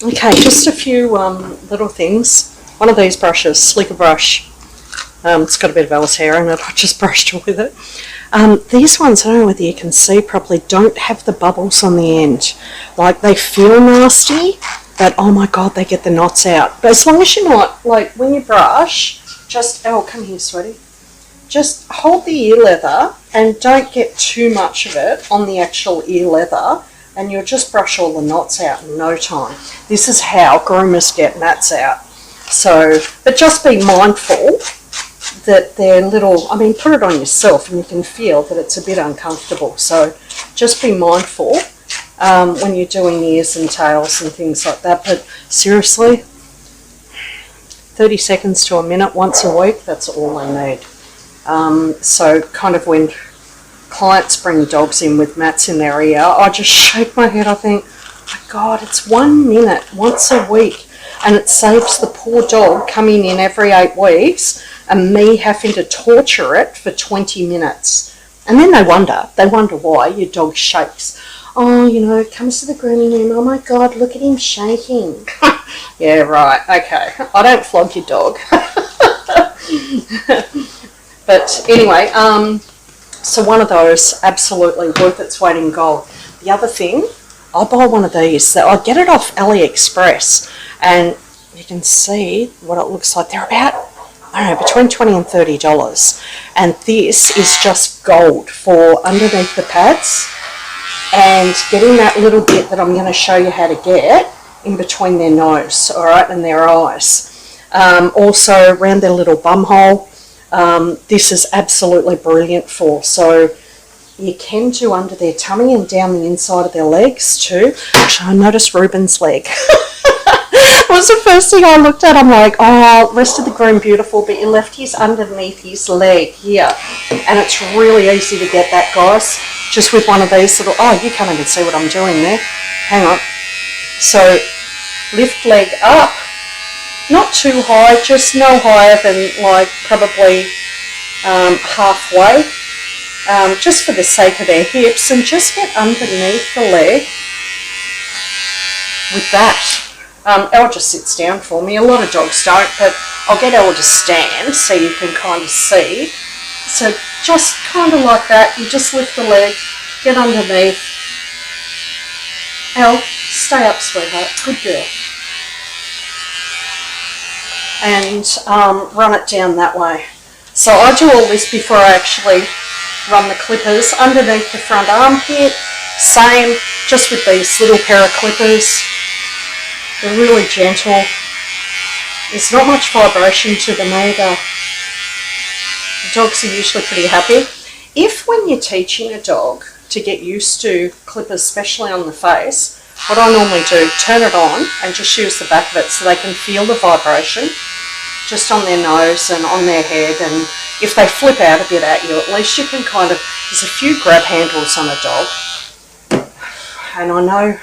Okay, just a few little things. One of these brushes, Slicker brush. It's got a bit of Alice hair in it. I just brushed with it. These ones, I don't know whether you can see properly, don't have the bubbles on the end. Like, they feel nasty, but oh my god, they get the knots out. But as long as you're not, like, when you brush, just, oh, come here, sweetie. Just hold the ear leather and don't get too much of it on the actual ear leather, and you'll just brush all the knots out in no time. This is how groomers get knots out. So, but just be mindful that they're little, I mean, put it on yourself and you can feel that it's a bit uncomfortable. So just be mindful when you're doing ears and tails and things like that. But seriously, 30 seconds to a minute once a week, that's all I need. So kind of when clients bring dogs in with mats in their ear, I just shake my head. I think, oh my God, it's 1 minute once a week. And it saves the poor dog coming in every 8 weeks and me having to torture it for 20 minutes. And then they wonder why your dog shakes. Oh, you know, it comes to the grooming room, oh my God, look at him shaking. Yeah, right, okay. I don't flog your dog. But anyway, so one of those, absolutely worth its weight in gold. The other thing, I buy one of these. I get it off AliExpress, and you can see what it looks like. They're about, I don't know, between $20 and $30. And this is just gold for underneath the pads and getting that little bit that I'm going to show you how to get in between their nose, all right, and their eyes. Also around their little bum hole. This is absolutely brilliant for. So you can do under their tummy and down the inside of their legs too. Actually, I noticed Ruben's leg. It was the first thing I looked at. I'm like, oh, rest of the groom beautiful, but you left his underneath his leg here. And it's really easy to get that, guys. Just with one of these little, oh, you can't even see what I'm doing there. Hang on. So lift leg up. Not too high, just no higher than like probably halfway. Just for the sake of their hips, and just get underneath the leg with that. Elle just sits down for me. A lot of dogs don't, but I'll get Elle to stand so you can kind of see. So just kind of like that, you just lift the leg, get underneath. Elle, stay up, sweetheart. Good girl. And run it down that way. So I do all this before I actually run the clippers underneath the front armpit. Same, just with these little pair of clippers. They're really gentle. There's not much vibration to them either. The dogs are usually pretty happy. If when you're teaching a dog to get used to clippers, especially on the face, what I normally do, turn it on and just use the back of it so they can feel the vibration just on their nose and on their head. And if they flip out a bit at you, at least you can kind of, there's a few grab handles on a dog. And I know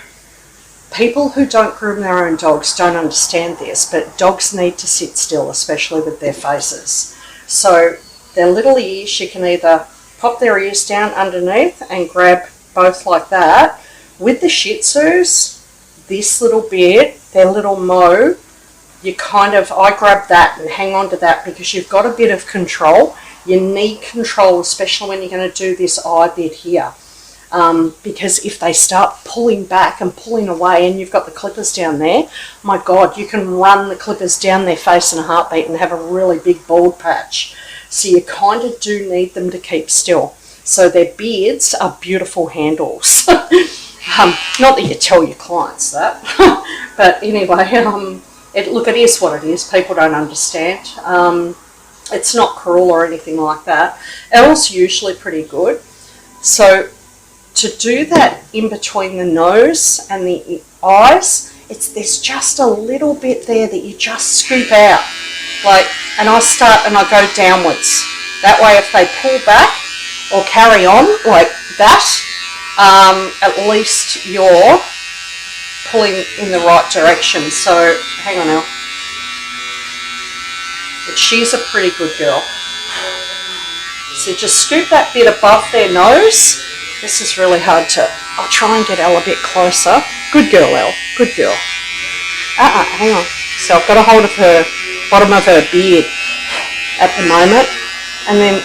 people who don't groom their own dogs don't understand this, but dogs need to sit still, especially with their faces. So their little ears, you can either pop their ears down underneath and grab both like that. With the Shih Tzus, this little bit, their little mo, you kind of, I grab that and hang on to that because you've got a bit of control. You need control, especially when you're going to do this eye bit here. Because if they start pulling back and pulling away and you've got the clippers down there, my God, you can run the clippers down their face in a heartbeat and have a really big bald patch. So you kind of do need them to keep still. So their beards are beautiful handles. Not that you tell your clients that, but anyway, look, it is what it is. People don't understand. It's not cruel or anything like that. Elle's usually pretty good. So to do that in between the nose and the eyes, there's just a little bit there that you just scoop out. Like, and I start and I go downwards. That way if they pull back or carry on like that, at least you're pulling in the right direction. So hang on now. But she's a pretty good girl. So just scoop that bit above their nose. This is really hard to, I'll try and get Elle a bit closer. Good girl, Elle, good girl. hang on. So I've got a hold of her bottom of her beard at the moment, and then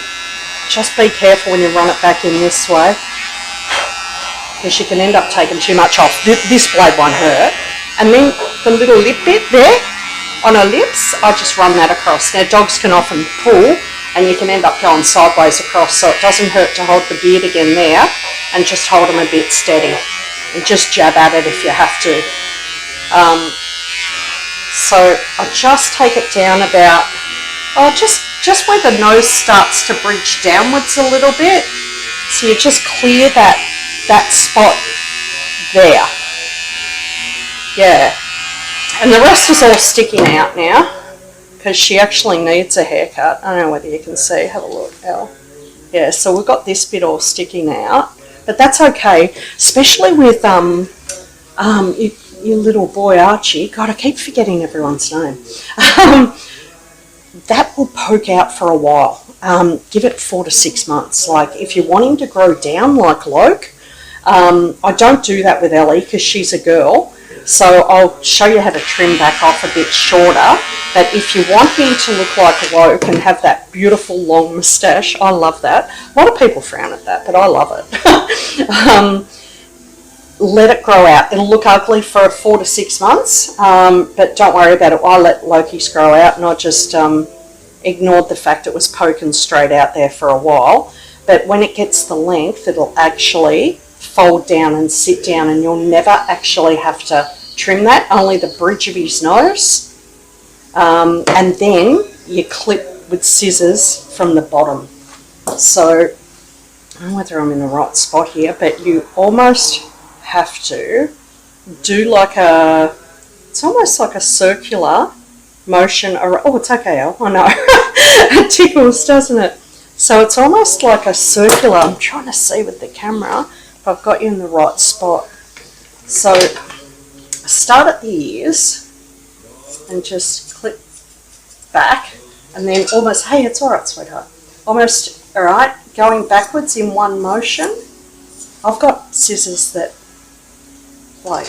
just be careful when you run it back in this way, because you can end up taking too much off. This blade won't hurt. And then the little lip bit there on her lips, I just run that across. Now dogs can often pull, and you can end up going sideways across, so it doesn't hurt to hold the beard again there and just hold them a bit steady, and just jab at it if you have to. So I just take it down about, just where the nose starts to bridge downwards a little bit. So you just clear that spot there. Yeah. And the rest is all sticking out now, because she actually needs a haircut. I don't know whether you can see. Have a look, Elle. Yeah, so we've got this bit all sticking out, but that's okay, especially with your little boy Archie. God, I keep forgetting everyone's name. That will poke out for a while. Give it 4 to 6 months. Like if you're wanting to grow down like Roch, I don't do that with Ellie because she's a girl. So I'll show you how to trim back off a bit shorter. But if you want him to look like Roch and have that beautiful long moustache, I love that. A lot of people frown at that, but I love it. Let it grow out. It'll look ugly for 4 to 6 months, but don't worry about it. I let Loki's grow out, and I just ignored the fact it was poking straight out there for a while. But when it gets the length, it'll actually fold down and sit down, and you'll never actually have to trim that, only the bridge of his nose. And then you clip with scissors from the bottom. So I don't know whether I'm in the right spot here, but you almost have to do like it's almost like a circular motion around. Oh, it's okay, Elle. I know. It tickles, doesn't it? So it's almost like a circular. I'm trying to see with the camera if I've got you in the right spot. So start at the ears and just clip back, and then almost, hey, it's all right, sweetheart. Almost, all right, going backwards in one motion. I've got scissors that like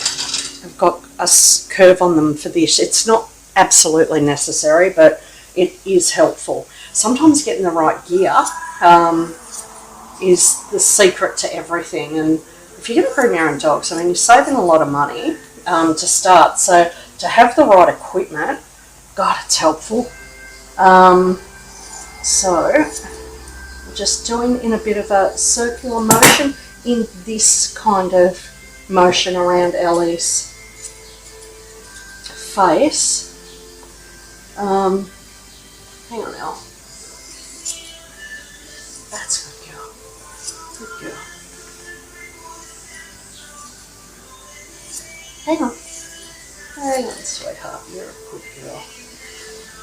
I've got a curve on them for this. It's not absolutely necessary, but it is helpful. Sometimes getting the right gear is the secret to everything. And if you're going to groom your own dogs, I mean, you're saving a lot of money to start. So to have the right equipment, God, it's helpful. So I'm just doing in a bit of a circular motion in this kind of motion around Ellie's face. Hang on, Elle. That's good girl. Good girl. Hang on. Hang on, sweetheart. You're a good girl.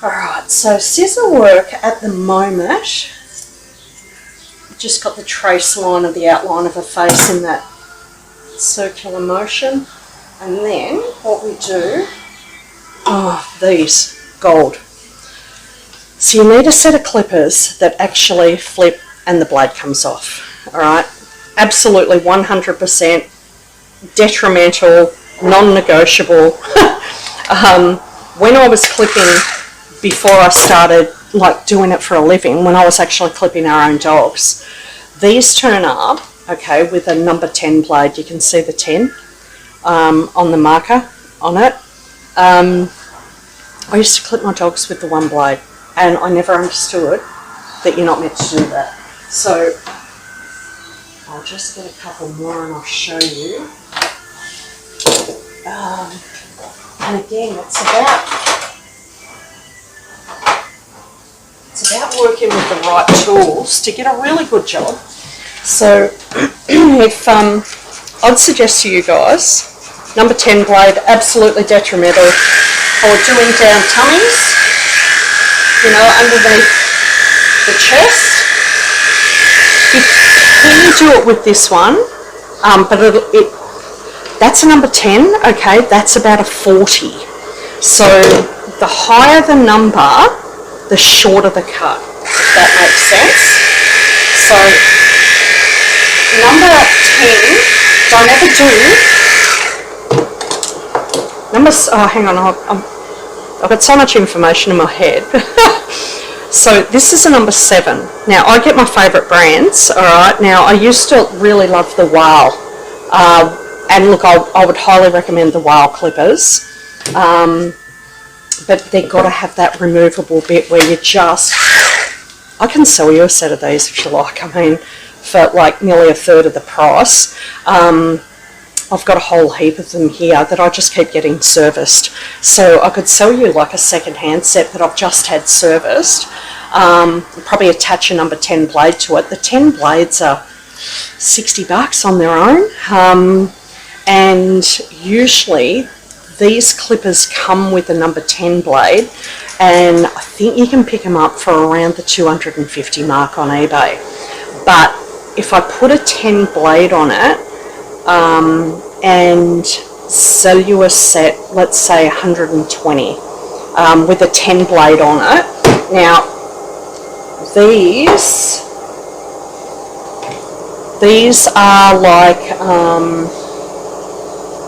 Alright, so scissor work at the moment. Just got the trace line of the outline of her face in that circular motion, and then what we do, these gold. So you need a set of clippers that actually flip and the blade comes off. All right, absolutely 100% detrimental, non-negotiable. When I was clipping, before I started like doing it for a living, when I was actually clipping our own dogs, these turn up, okay, with a number 10 blade. You can see the 10 on the marker on it. I used to clip my dogs with the one blade, and I never understood that you're not meant to do that. So I'll just get a couple more and I'll show you. And again, it's about working with the right tools to get a really good job. So if I'd suggest to you guys, number 10 blade, absolutely detrimental for doing down tummies, you know, underneath the chest. You can do it with this one, but that's a number 10, okay, that's about a 40. So the higher the number, the shorter the cut, if that makes sense. So number 10, don't ever do Oh, hang on, I've got so much information in my head. So this is a number 7. Now I get my favourite brands. All right. Now I used to really love the Whale, and look, I would highly recommend the Whale clippers. But they've got to have that removable bit where you just... I can sell you a set of these if you like. I mean, for like nearly a third of the price. I've got a whole heap of them here that I just keep getting serviced. So I could sell you like a second-hand set that I've just had serviced. Probably attach a number 10 blade to it. The 10 blades are $60 on their own. And usually these clippers come with a number 10 blade, and I think you can pick them up for around the $250 mark on eBay. But if I put a 10 blade on it, and sell you a set, let's say 120, with a 10 blade on it. Now these are like,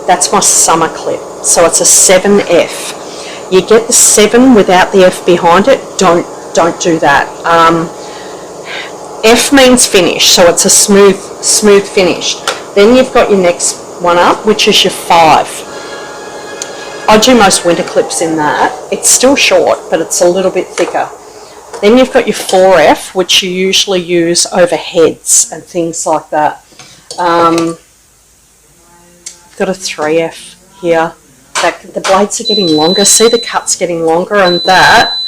that's my summer clip, so it's a 7F. You get the 7 without the F behind it. Don't do that. F means finish, so it's a smooth finish. Then you've got your next one up, which is your 5. I do most winter clips in that. It's still short, but it's a little bit thicker. Then you've got your 4F, which you usually use over heads and things like that. I've got a 3F here. The blades are getting longer. See, the cut's getting longer, and that,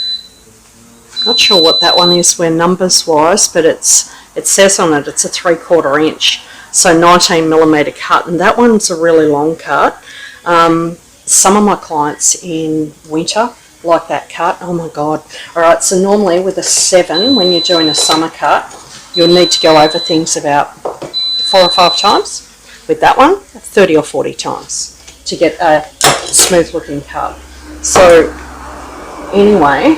not sure what that one is where numbers wise, but it says on it it's a 3/4 inch. So 19mm cut, and that one's a really long cut. Some of my clients in winter like that cut. Oh my God. Alright, so normally with a 7, when you're doing a summer cut, you'll need to go over things about 4 or 5 times. With that one, 30 or 40 times to get a smooth looking cut. So anyway,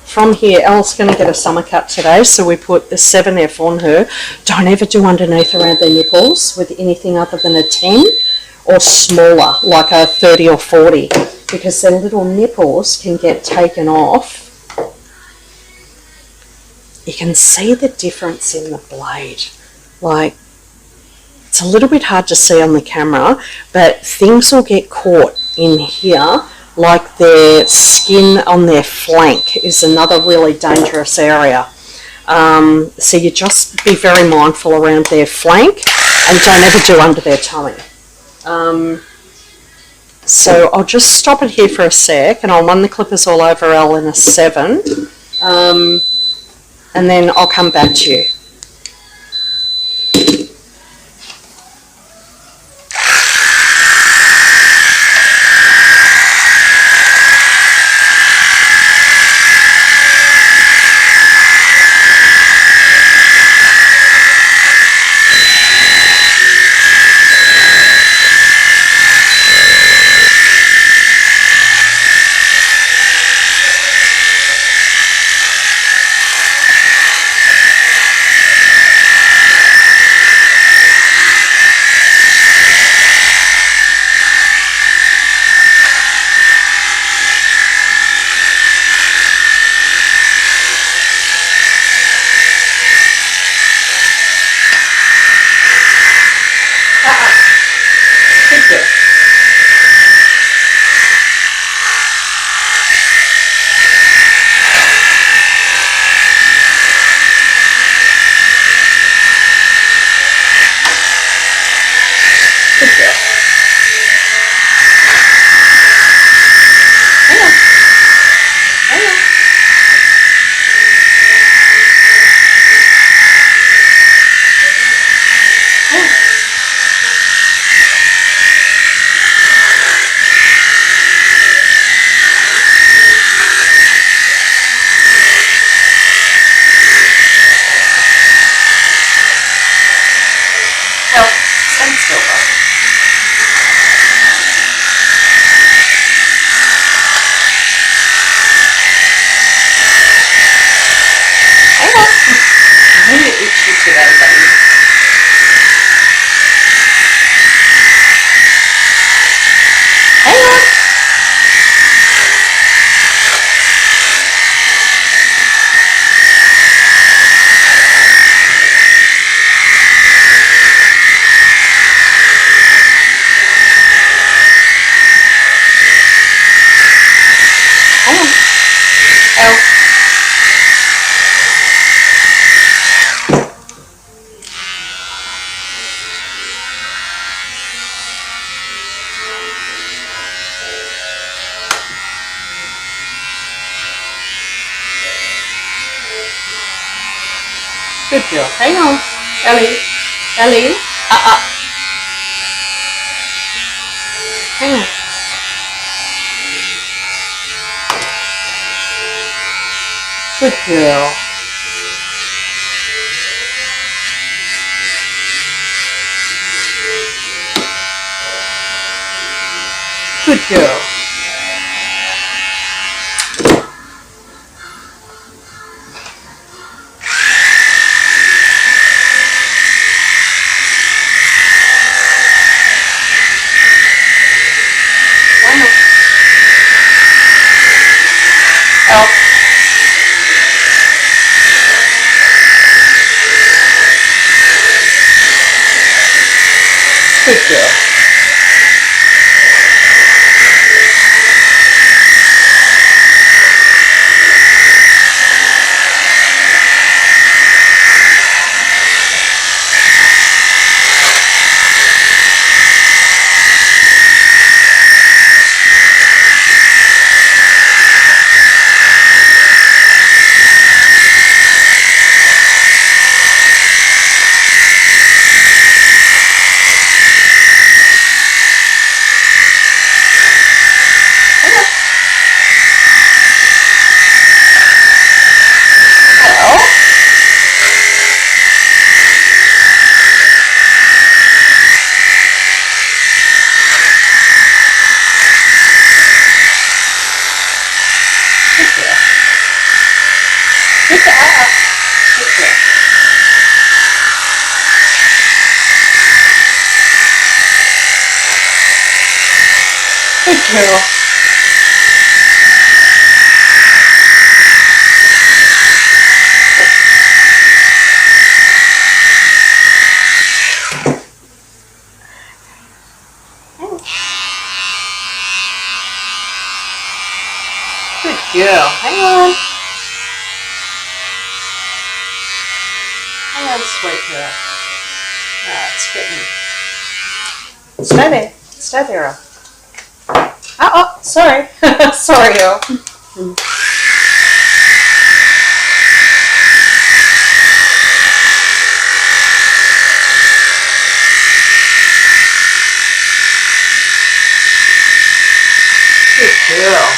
from here, Elle's going to get a summer cut today, so we put the 7F on her. Don't ever do underneath around their nipples with anything other than a 10 or smaller, like a 30 or 40, because their little nipples can get taken off. You can see the difference in the blade. Like, it's a little bit hard to see on the camera, but things will get caught in here. Like their skin on their flank is another really dangerous area. So you just be very mindful around their flank and don't ever do under their tummy. So I'll just stop it here for a sec and I'll run the clippers all over Elle in a 7, and then I'll come back to you. Hang on. Elle. Good girl. Hang on. Ellie. Ellie. Hang on. Good girl. Good girl. Good girl. Good girl. Good girl. Hang on. Hang on, sweet girl. Ah, it's getting... Stay there. Stay there. Oh, sorry. Sorry, girl. Good girl.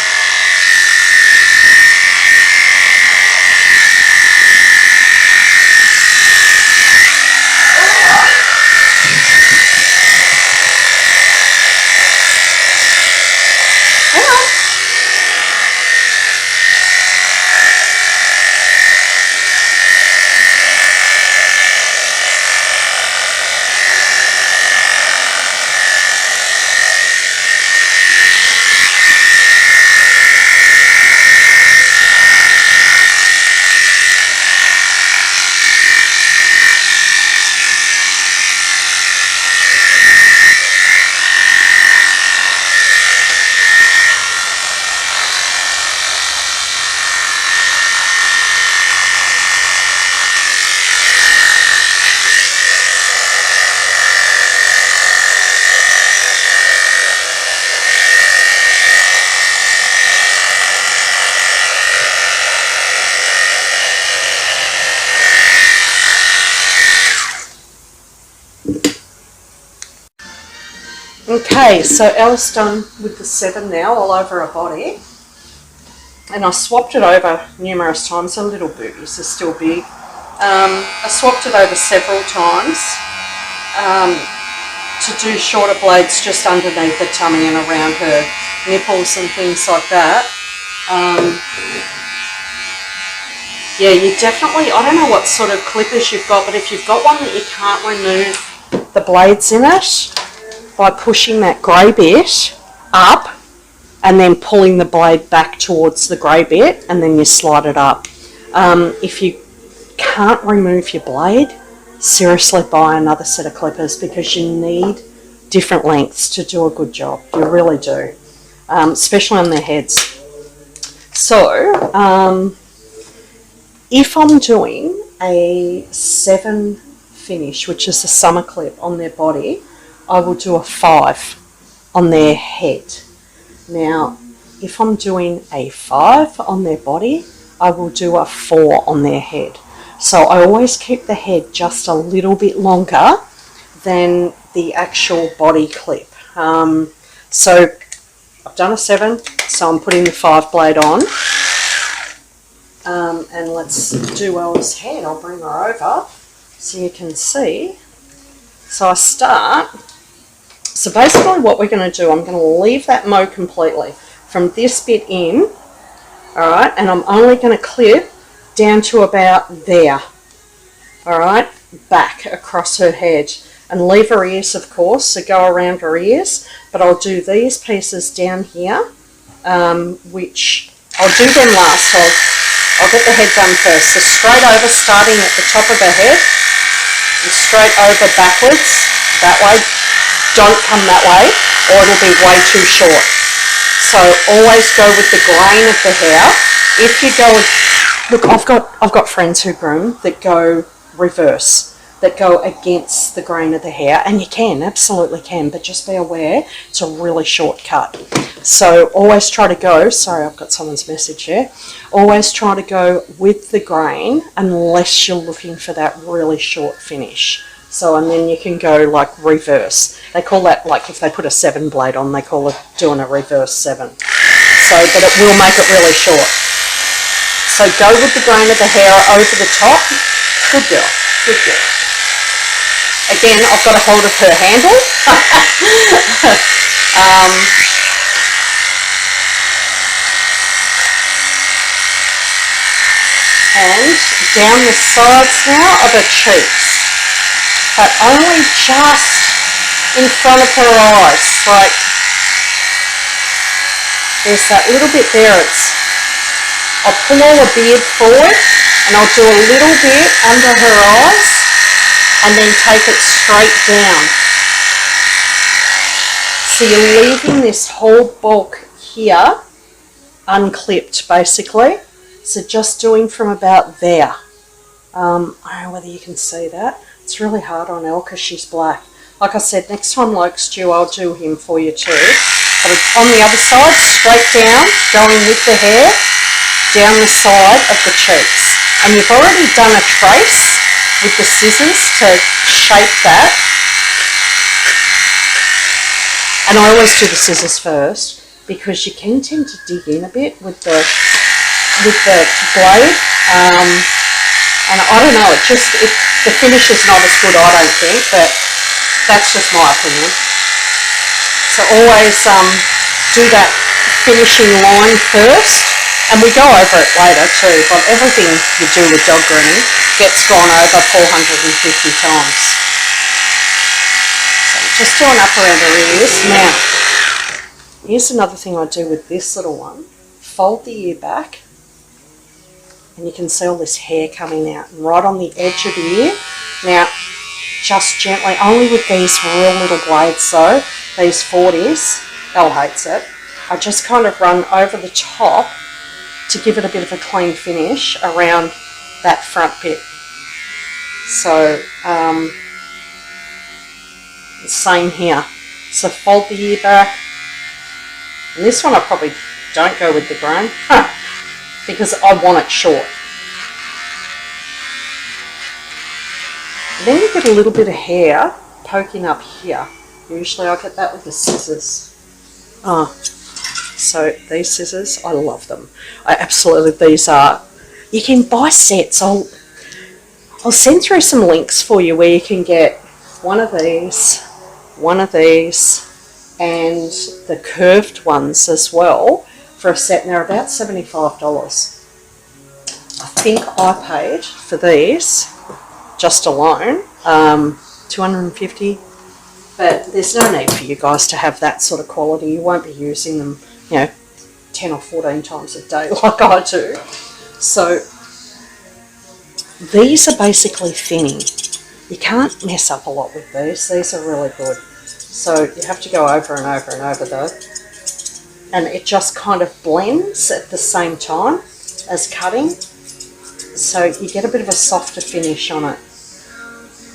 Okay, so Elle's done with the 7 now all over her body. And I swapped it over numerous times. Her little boobies are still big. I swapped it over several times to do shorter blades just underneath the tummy and around her nipples and things like that. Yeah, you definitely, I don't know what sort of clippers you've got, but if you've got one that you can't remove the blades in it, by pushing that grey bit up and then pulling the blade back towards the grey bit, and then you slide it up. If you can't remove your blade, seriously buy another set of clippers, because you need different lengths to do a good job. You really do, especially on their heads. So, if I'm doing a 7 finish, which is a summer clip on their body, I will do a 5 on their head. Now, if I'm doing a 5 on their body, I will do a 4 on their head. So I always keep the head just a little bit longer than the actual body clip. So I've done a 7, so I'm putting the 5 blade on. And let's do Ella's head. I'll bring her over so you can see. So I start. So basically what we're going to do, I'm going to leave that mow completely from this bit in, all right, and I'm only going to clip down to about there, all right, back across her head, and leave her ears, of course, so go around her ears, but I'll do these pieces down here, which I'll do them last, so I'll get the head done first. So straight over, starting at the top of her head, and straight over backwards, that way. Don't come that way, or it'll be way too short. So always go with the grain of the hair. If you go, look, I've got friends who groom that go reverse, that go against the grain of the hair, and you can, absolutely can, but just be aware it's a really short cut. So always try to go, sorry, I've got someone's message here, always try to go with the grain unless you're looking for that really short finish. So, and then you can go like reverse. They call that, like if they put a 7 blade on, they call it doing a reverse 7. So, but it will make it really short. So go with the grain of the hair over the top. Good girl, good girl. Again, I've got a hold of her handle. And down the sides now of her cheeks. But only just in front of her eyes, like there's that little bit there. I'll pull all the beard forward and I'll do a little bit under her eyes and then take it straight down. So you're leaving this whole bulk here unclipped basically. So just doing from about there. I don't know whether you can see that. It's really hard on Elle because she's black. Like I said, next time like Stu, I'll do him for you too. But on the other side, straight down, going with the hair, down the side of the cheeks. And you've already done a trace with the scissors to shape that. And I always do the scissors first because you can tend to dig in a bit with the blade. And I don't know, the finish is not as good, I don't think, but that's just my opinion. So always do that finishing line first, and we go over it later too, but everything you do with dog grooming gets gone over 450 times. So just doing up around her ears. Now, here's another thing I do with this little one. Fold the ear back, and you can see all this hair coming out, and right on the edge of the ear. Now, just gently, only with these real little blades though, these 40s, Elle hates it, I just kind of run over the top to give it a bit of a clean finish around that front bit. So, same here. So fold the ear back, and this one I probably don't go with the grain, because I want it short. And then you get a little bit of hair poking up here. Usually I get that with the scissors. So these scissors, I love them. I absolutely, these are, you can buy sets. I'll send through some links for you where you can get one of these, and the curved ones as well for a set, and they're about $75. I think I paid for these just alone $250, but there's no need for you guys to have that sort of quality. You won't be using them, 10 or 14 times a day like I do. So these are basically thinning. You can't mess up a lot with these. These are really good. So you have to go over and over and over though. and it just kind of blends at the same time as cutting, so you get a bit of a softer finish on it.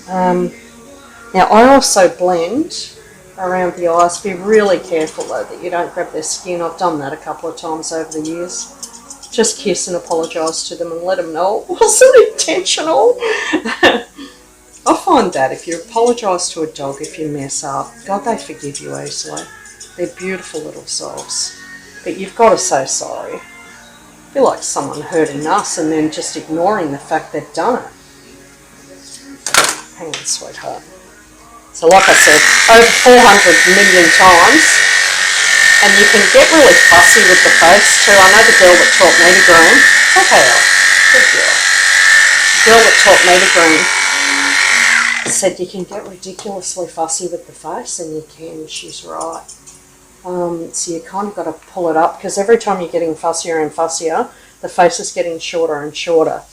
Now I also blend around the eyes. Be really careful though that you don't grab their skin. I've done that a couple of times over the years. Just kiss and apologise to them and let them know it wasn't intentional. I find that if you apologise to a dog if you mess up, God, they forgive you easily. They're beautiful little souls. But you've got to say sorry. I feel like someone hurting us and then just ignoring the fact they've done it. Hang on, sweetheart. So like I said, over 400 million times. And you can get really fussy with the face too. I know the girl that taught me to groom. Okay, good girl. The girl that taught me to groom said you can get ridiculously fussy with the face, and you can. She's right. So you kind of got to pull it up, because every time you're getting fussier and fussier, the face is getting shorter and shorter.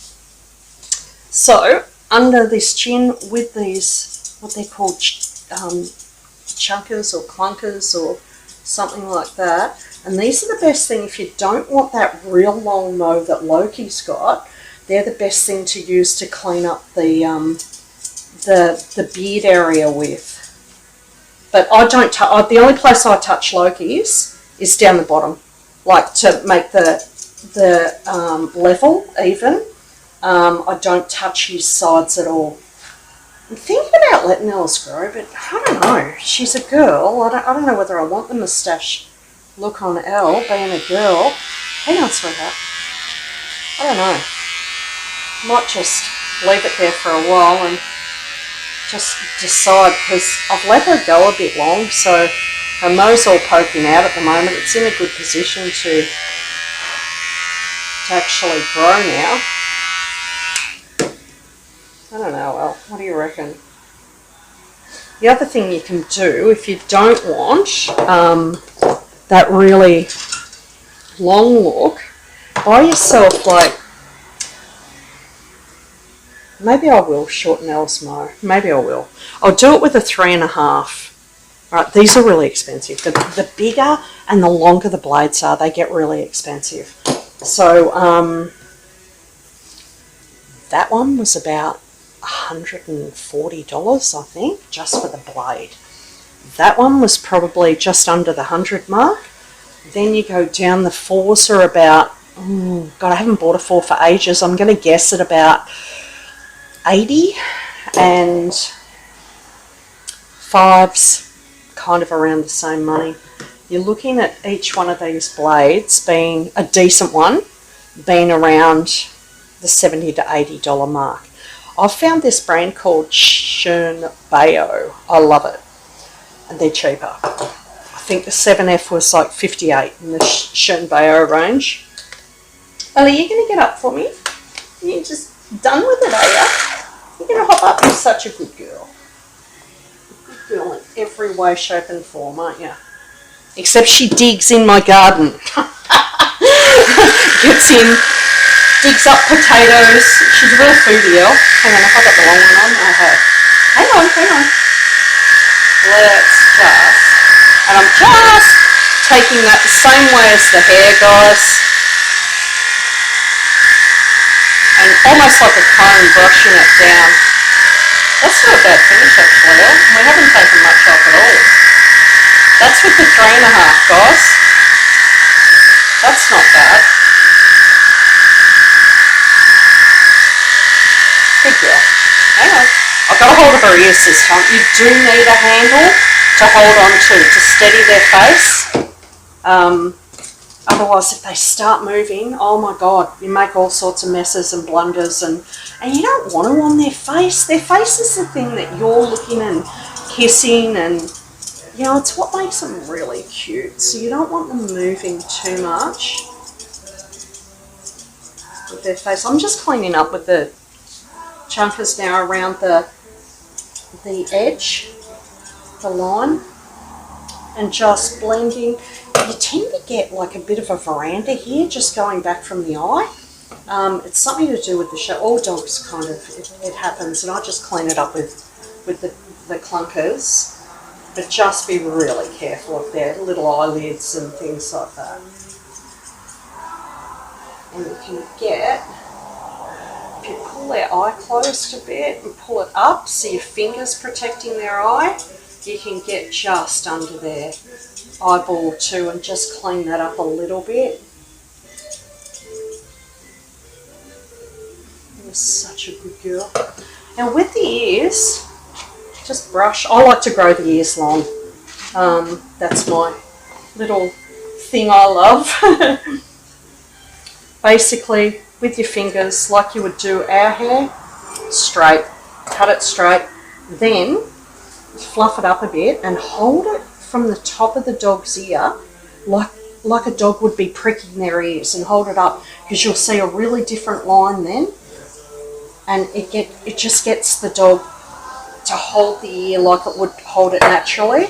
So under this chin with these, what they're called, chunkers or clunkers or something like that. And these are the best thing if you don't want that real long mow that Loki's got. They're the best thing to use to clean up the beard area with. But I don't. The only place I touch Loki's is down the bottom, like to make the level even. I don't touch his sides at all. I'm thinking about letting Alice grow, but I don't know. She's a girl. I don't know whether I want the moustache look on Elle, being a girl. Hang on, sweetheart. I don't know. Might just leave it there for a while and just decide, because I've let her go a bit long, so her mow's all poking out at the moment. It's in a good position to actually grow now. I don't know, well, what do you reckon? The other thing you can do, if you don't want that really long look, buy yourself, like, maybe I will shorten Elle's mow. Maybe I will. I'll do it with a 3.5. Right, these are really expensive. The bigger and the longer the blades are, they get really expensive. So that one was about $140, I think, just for the blade. That one was probably just under the 100 mark. Then you go down, the 4s are about, God, I haven't bought a 4 for ages. I'm going to guess at about 80, and 5s kind of around the same money. You're looking at each one of these blades being a decent one, being around the $70 to $80 mark. I've found this brand called SHIH. I love it, and they're cheaper. I think the 7F was like 58 in the SHIH range. Ellie, are you going to get up for me? You just done with it, are you? You're going to hop up. You're such a good girl. Good girl in every way, shape and form, aren't you? Except she digs in my garden. Gets in, digs up potatoes. She's a real foodie, Elle. Hang on, if I got the wrong one on, I have. Hang on. Let's just, and I'm just taking that the same way as the hair, guys. And almost like a comb, brushing it down. That's not a bad finish actually, Elle. We haven't taken much off at all. That's with the 3.5, guys. That's not bad. Good girl. Hang on. I've got a hold of her ears this time. You do need a handle to hold on to steady their face. Otherwise, if they start moving, oh my God, you make all sorts of messes and blunders, and you don't want them on their face. Their face is the thing that you're looking and kissing, and you know, it's what makes them really cute. So you don't want them moving too much with their face. I'm just cleaning up with the chunkers now around the edge, the line, and just blending. You tend to get like a bit of a veranda here, just going back from the eye. It's something to do with the show. All dogs kind of, it happens, and I just clean it up with the clunkers. But just be really careful of their little eyelids and things like that. And you can get, if you pull their eye closed a bit and pull it up so your finger's protecting their eye, you can get just under their eyeball too and just clean that up a little bit. You're such a good girl. Now with the ears, just brush. I like to grow the ears long. That's my little thing I love. Basically, with your fingers, like you would do our hair, straight, cut it straight, then fluff it up a bit and hold it from the top of the dog's ear like a dog would be pricking their ears, and hold it up because you'll see a really different line then, and it just gets the dog to hold the ear like it would hold it naturally.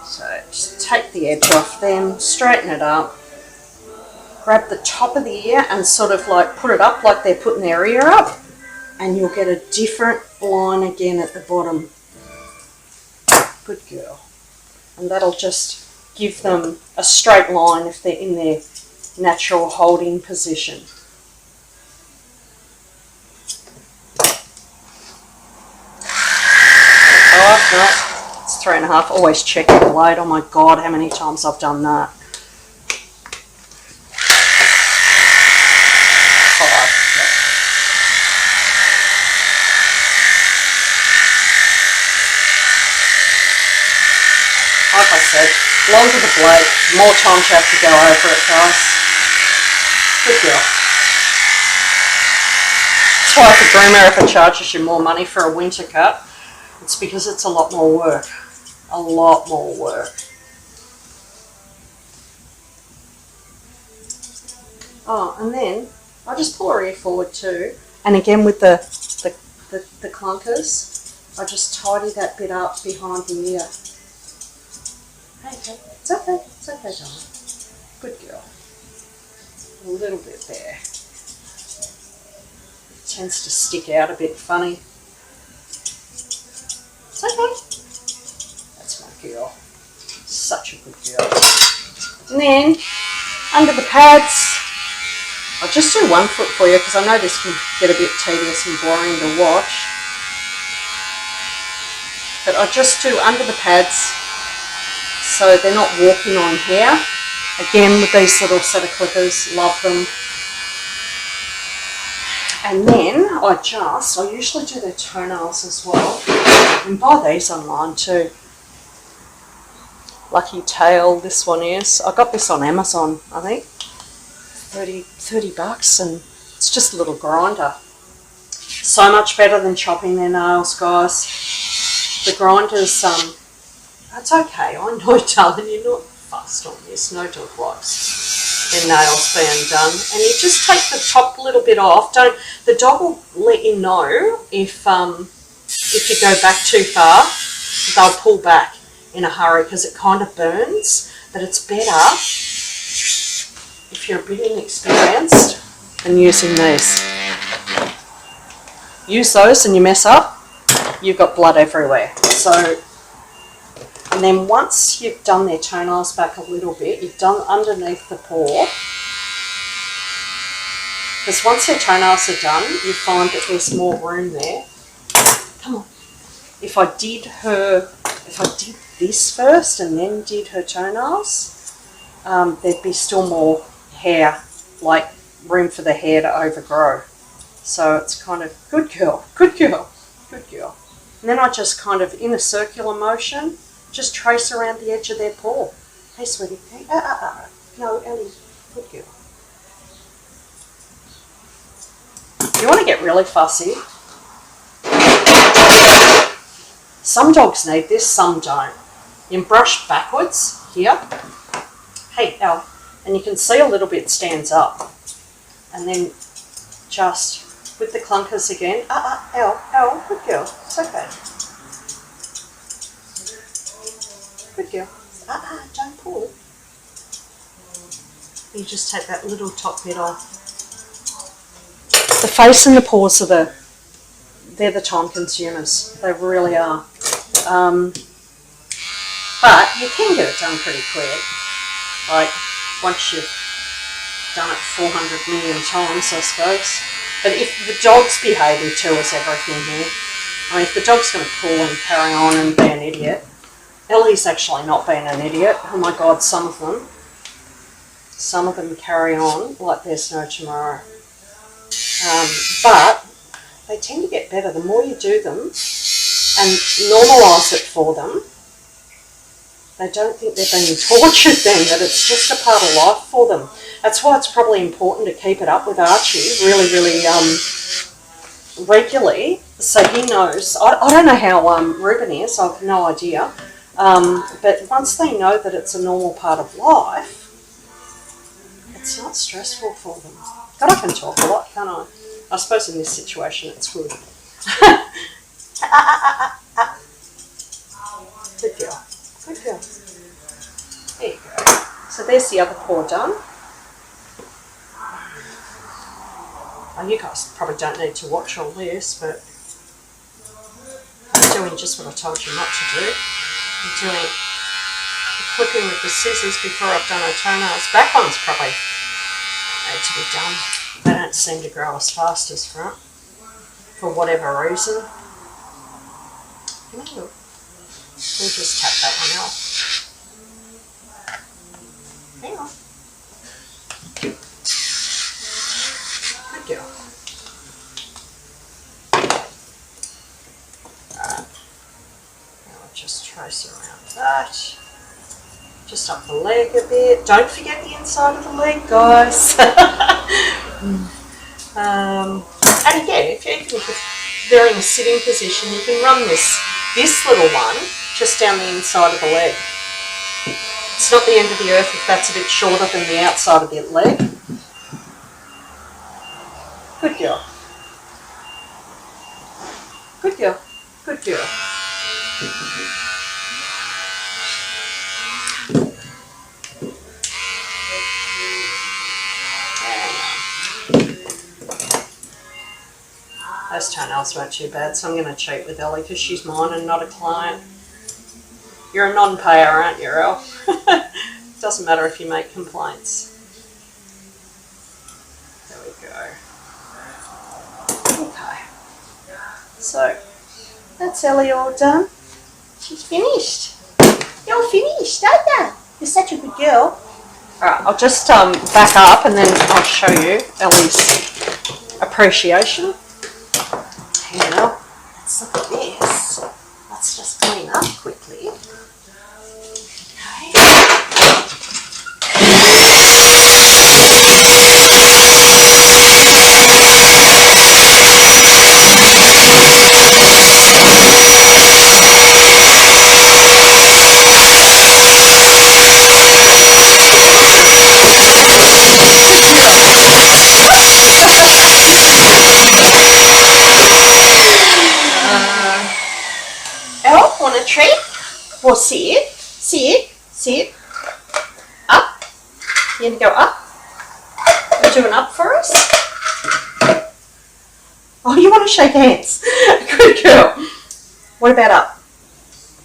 So just take the edge off them, straighten it up, grab the top of the ear and sort of like put it up like they're putting their ear up, and you'll get a different line again at the bottom. Good girl. And that'll just give them a straight line if they're in their natural holding position. Oh, no, it's 3.5. Always check the blade. Oh my God, how many times I've done that. 5. Like I said, longer the blade, more times you have to go over it, guys. Good girl. That's why the groomer, if it charges you more money for a winter cut, it's because it's a lot more work. A lot more work. Oh, and then I just pull her ear forward too. And again with the clunkers, I just tidy that bit up behind the ear. Okay, it's okay, darling. Good girl. A little bit there. It tends to stick out a bit funny. It's okay. That's my girl. Such a good girl. And then, under the pads, I'll just do 1 foot for you because I know this can get a bit tedious and boring to watch. But I just do under the pads, so they're not walking on hair. Again, with these little set of clippers, love them. And then I usually do their toenails as well. You can buy these online too. Lucky Tail, this one is. I got this on Amazon, I think. 30 bucks, and it's just a little grinder. So much better than chopping their nails, guys. The grinders, that's okay. I know, darling, you're not fussed on this. No dog likes their nails being done. And you just take the top little bit off. The dog will let you know if you go back too far. They'll pull back in a hurry because it kind of burns. But it's better if you're a bit inexperienced than using these. Use those and you mess up, you've got blood everywhere. So, and then once you've done their toenails back a little bit, you've done underneath the paw, because once their toenails are done, you find that there's more room there. Come on. If I did this first and then did her toenails, there'd be still more hair, like room for the hair to overgrow. So it's kind of, good girl, good girl, good girl. And then I just kind of, in a circular motion, just trace around the edge of their paw. Hey, sweetie. Hey, no, Ellie, good girl. You want to get really fussy. Some dogs need this, some don't. You can brush backwards here. Hey, Elle. And you can see a little bit stands up. And then just with the clunkers again. Elle, good girl. It's okay. Good girl. Don't pull. You just take that little top bit off. The face and the paws are they're the time consumers. They really are. But you can get it done pretty quick. Like, once you've done it 400 million times, I suppose. But if the dog's behaviour too is everything here. I mean, if the dog's going to pull and carry on and be an idiot, Ellie's actually not being an idiot. Oh my God, some of them carry on like there's no tomorrow. But they tend to get better the more you do them and normalise it for them. They don't think they're being tortured then, that it's just a part of life for them. That's why it's probably important to keep it up with Archie really, really regularly, so he knows. I don't know how Ruben is, I've no idea. But once they know that it's a normal part of life, it's not stressful for them. God, I can talk a lot, can't I? I suppose in this situation it's good. Good girl. Good girl. There you go. So there's the other paw done. Oh, you guys probably don't need to watch all this, but I'm doing just what I told you not to do. I'm doing the clipping with the scissors before I've done her toenails. Back ones probably need to be done. They don't seem to grow as fast as front, for whatever reason. Come on, look. We'll just tap that one off. Hang on. Good girl. Alright. Now I'll just trace around that. Just up the leg a bit. Don't forget the inside of the leg, guys. And again, even if they're in a sitting position, you can run this little one just down the inside of the leg. It's not the end of the earth if that's a bit shorter than the outside of the leg. Good girl. Good girl. Good girl. Those toenails weren't too bad, so I'm going to cheat with Ellie because she's mine and not a client. You're a non-payer, aren't you, El? Doesn't matter if you make complaints. There we go. Okay. So, that's Ellie all done. She's finished. You're finished, aren't you? You're such a good girl. Alright, I'll just back up and then I'll show you Ellie's appreciation. Now, let's look at this. Let's just clean up quickly. Want a treat? Well, sit. Up. You going to go up? You're doing up for us? Oh, you want to shake hands? Good girl. What about up?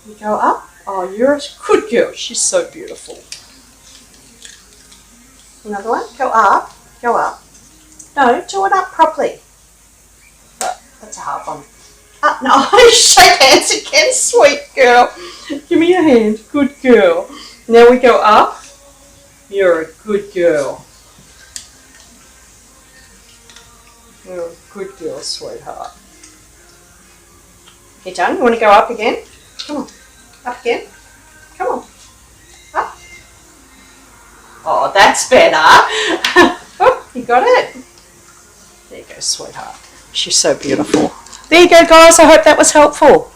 You go up? Oh, you're a good girl. She's so beautiful. Another one. Go up. Go up. No, do it up properly. Oh, that's a hard one. Up. No, shake hands again, sweet girl. Give me your hand. Good girl. Now we go up. You're a good girl. You're a good girl, sweetheart. You done? You want to go up again? Come on. Up again. Come on. Up. Oh, that's better. Oh, you got it. There you go, sweetheart. She's so beautiful. There you go, guys. I hope that was helpful.